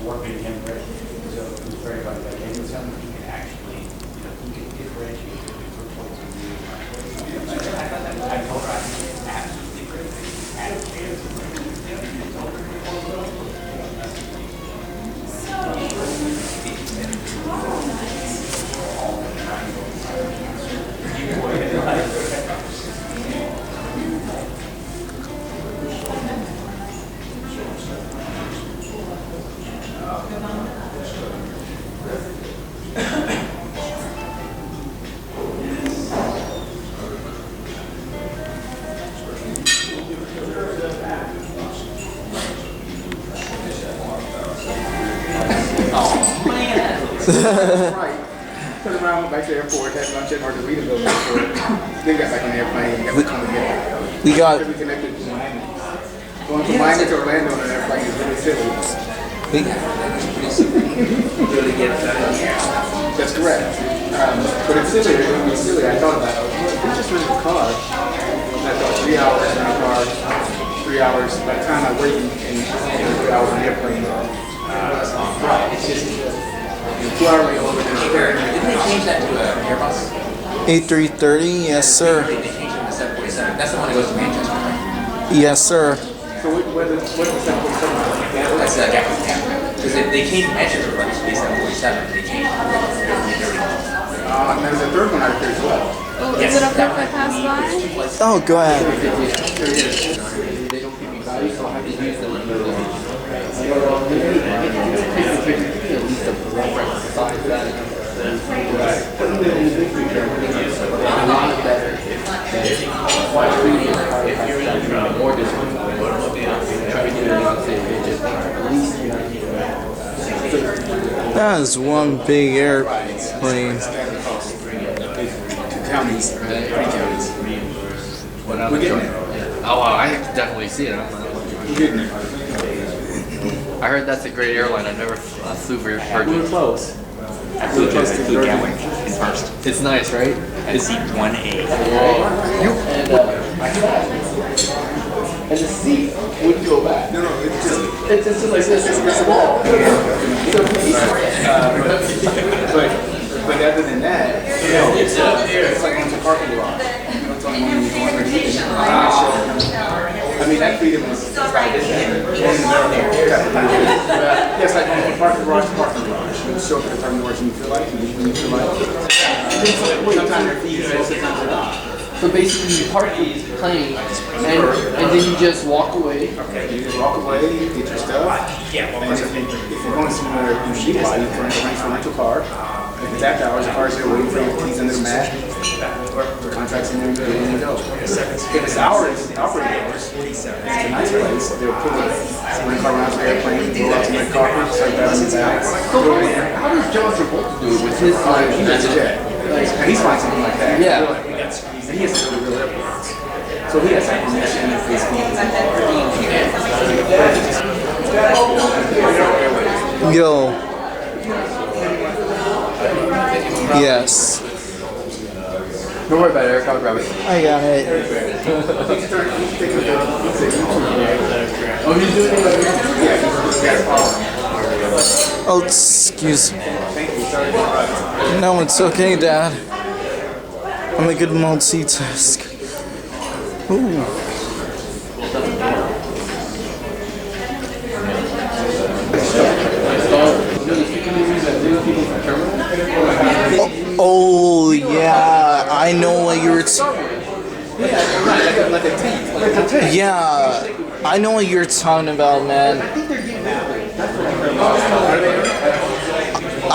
Warping him, right? So it was very hard. Like, he was telling me he could actually, you know, he could differentiate between points of view. I thought that I told her I think it's absolutely great. And right. Turned around, went back to the airport, had lunch at Margaritaville Airport. Then got back on the airplane, got back home again. We got. We connected to Miami. Going from Miami to Orlando on an airplane is really silly. That's correct. But it's silly. It's silly. I thought about it. We just rented a car. I thought 3 hours in a car, 3 hours. By the time I wait and 3 hours on the airplane, right. It's just. 2 hour layover. Didn't they change that to an Airbus? A330, yes sir. They changed it to 747. That's the one that goes to Manchester, right? Yes sir. So what's the 747? That's Gatwick. Because they changed Manchester for the 747. They changed it to 330. And there's a third one out there as well. Oh, is it okay if I pass by? Oh, go ahead. They don't give you value, so I have to use them in the That is one big airplane. 2 counties, 3 counties. We're getting there. Oh, wow, I have to definitely see it. We're getting there. I heard that's a great airline. I've never flew for We're close. I flew to Gatwick in first. It's nice, right? It's seat 1A. And the seat wouldn't go back. No, it's just like this. It's small. But other than that, it's like going to a parking garage. It's only when you go underneath. I mean, that freedom is like this. Yes, like going from parking garage to parking garage. You show up at the parking garage when you feel like, when you feel like. Sometimes they're feasible, sometimes they're not. So basically, you park the plane, and then you just walk away. Okay, you just walk away, get your stuff. Yeah, And if you're going somewhere you should buy, you can arrange for a rental car. If it's after hours, the car's there waiting for you, keys under the mat. The contract's in there, you're ready to go. If it's hours, operating hours, it's a nice place. They'll pull a rental car around to the airplane, go out to my car, start grabbing the bags. How does John Travolta do it with his like? That's a jet. He's flying something like that. Yeah. And he has to go to real airports. So he has that connection with Yo. Yes. Don't worry about it, Eric. I'll grab it. I got it. Oh, he's doing it. Oh, excuse me. No, it's okay, Dad. I'm a good multitask. Ooh. Oh, yeah, I know what you were. Yeah, I know what you're talking about, man.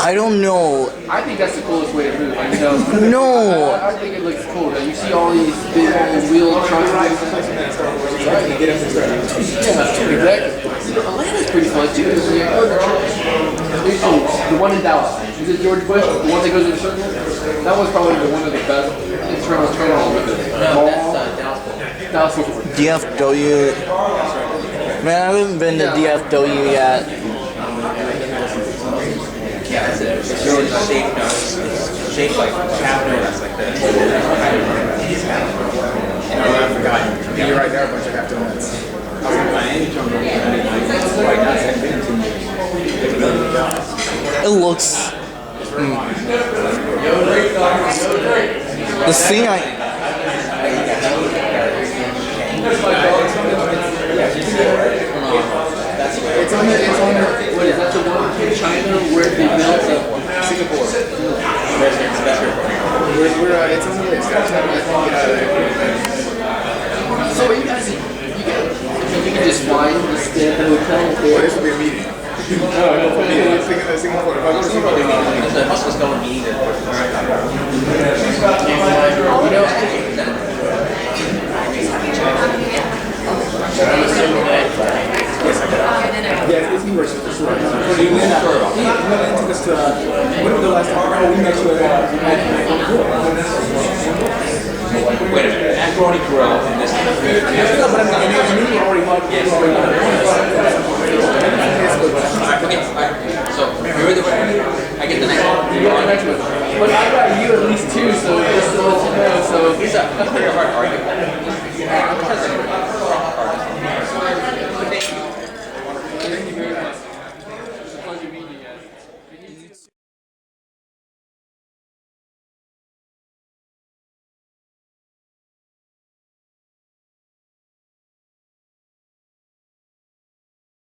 I don't know. I think that's the coolest way to move. Like, you know, No. I think it looks cool. Like, you see all these big wheel trucks. Yeah, exactly. Atlanta's pretty fun too. There's the one in Dallas. Is it George Bush? The one that goes in the circle? That was probably one of the best internal terminals with it. No, that's Dallas. Dallas. DFW. Man, I haven't been to DFW yet. Yeah, that's it. It's really shaped, it's shaped like chapters, like this. Oh, I forgot. You're right there, a bunch of half donuts. I was in Miami terminal. Like, I hadn't been to It looks. The thing It's on the, What is that, the one in China where they built Singapore. It's on the list. So you guys, you can just fly and stay at the hotel. Well, this will be a meeting. No, Singapore. If I go to Singapore, The hustle is going to be the yeah, it's university for sure. So you took us to, when was the last time? Oh, we met you at Wait a minute, Macaroni Grill and this. no, but I mean, you already bought Okay, so you're the I get the next one. But I got you at least two, so just to let you know. So Here's a very hard argument.